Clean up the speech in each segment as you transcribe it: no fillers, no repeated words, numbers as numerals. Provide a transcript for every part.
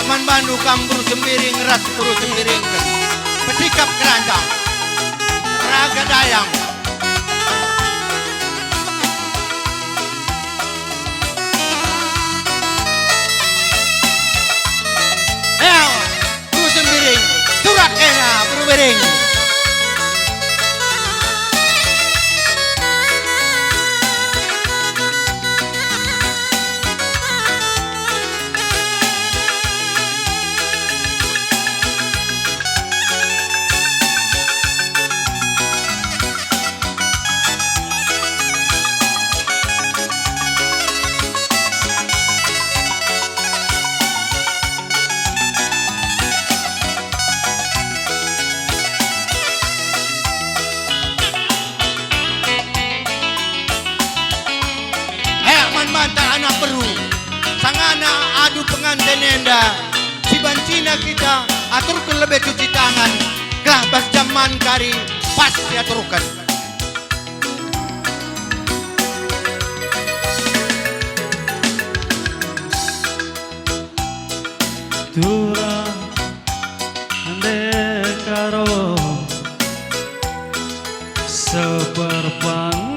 man bandu kamburu sembiring ras buru sembiring petikap keranjang raga dayang buru sembiring surat kena buru bering mantap anak beru sangana adu pengantin enda si bancina kita aturkan lebih cuci tangan gelah bas zaman kari pas diaturkan turang dekaro seperpangan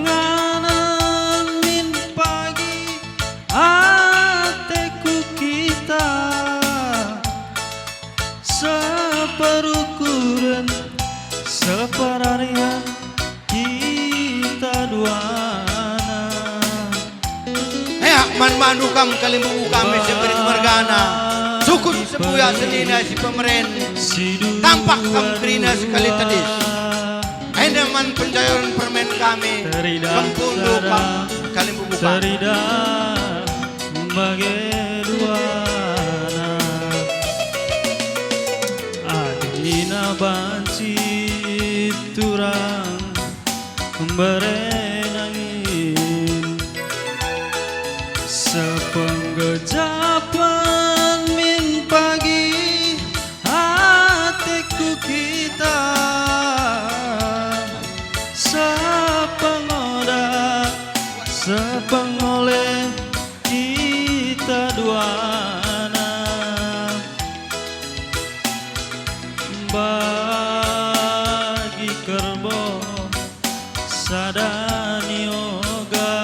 seperukuran seperarian kita duana man mandu kam kalimbu kami seberit mergana sukun sebuya senina si pemerin tampak kam kerina sekali tedis enda man penjayon permen kami kempundu kam kalimbu kami bagai duana adina banci turang berenangin sepenggejapan min pagi hatiku kita sepengoda sepengoleh kita duana bagi kerbo sadani yoga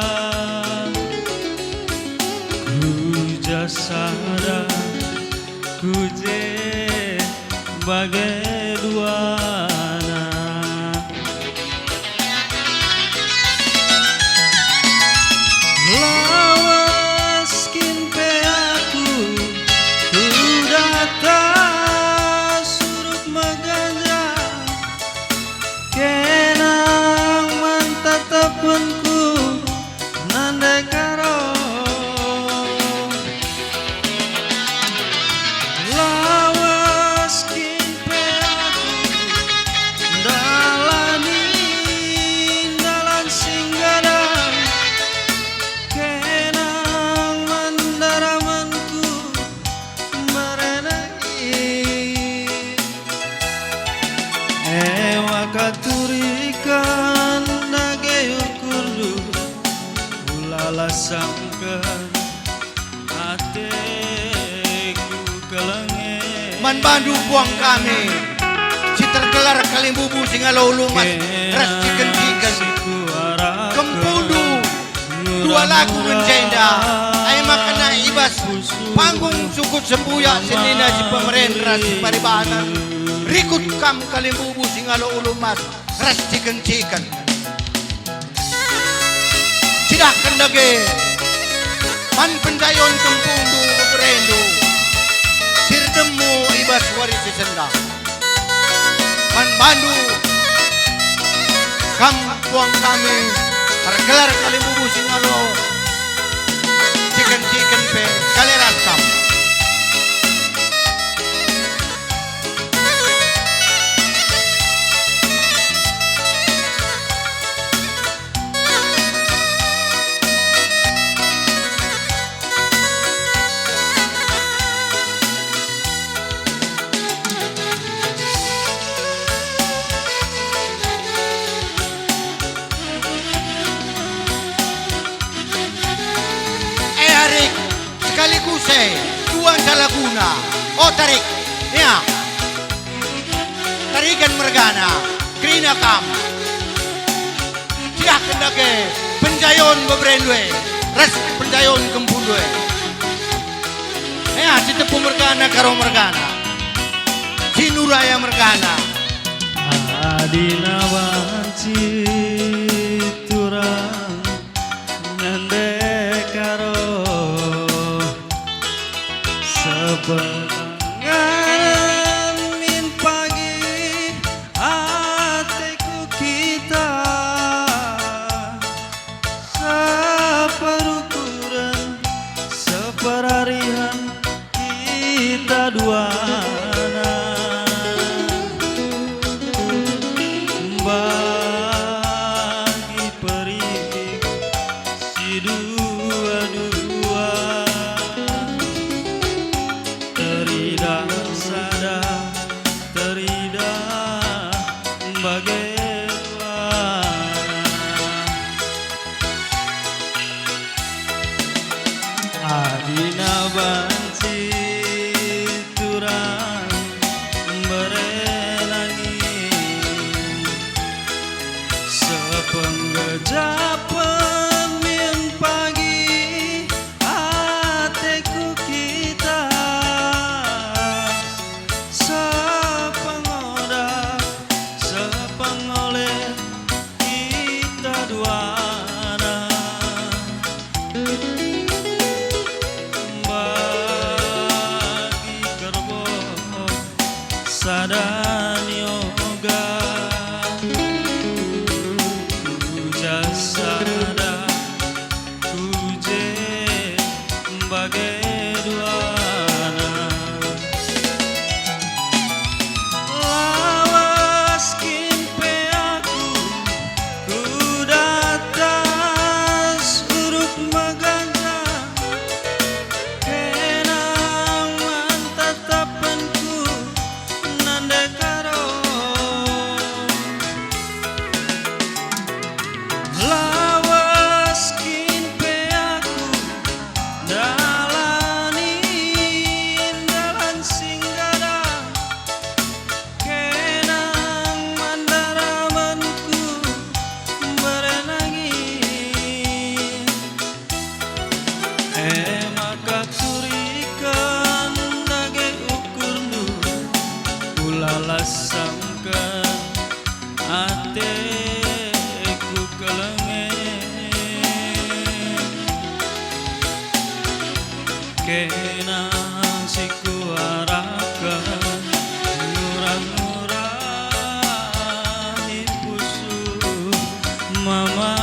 kuja sada kuje bagai duana katurikan nage ukurdu ulala sangkan ateku kelenge man bandu buang kami si tergelar kalimbubu singalo lumas ras ciken-ciken kempundu dua lagu mencenda ay makana ibas panggung sukut sembuya senina si pemerintah si paribanan rikut kam kalimbubu singalo ulumas ras ciken-ciken sidah kendage man penjayon kempundu berendu sirdemu ibas warisi sendang man bandu kam buang kami tergelar kalimbubu singalo ciken-ciken pe kaleran kam sekaligus buang salah guna. Oh tarik, ya. Tarikan mergana, krina kam. Siak kendake penjayon bebrendwe, res penjayon kempundwe. Ya, si tepu mergana karo mergana, si nuraya mergana. Adina wanci turang nyande karo sepengangan min pagi hatiku kita seperukuran seperarihan kita duana bagi perih si dua-dua teridak sada teridak bagaimana adina banci turang berenangin sepenggejapan min pagi hatiku kita sepengoda sepengoleh kita duana bagi kerbo sadani yoga sada kuje bagai duana lawas kimpe aku ku datas uruk magana kenang mantatapanku nande karo lawas kimpe aku dalanin dalan singgada kenang mandaramanku berenangin maka turikan dage ukurnu ulala sangkan ateku kelengen kenang siku arakan murah-murah ipusu mama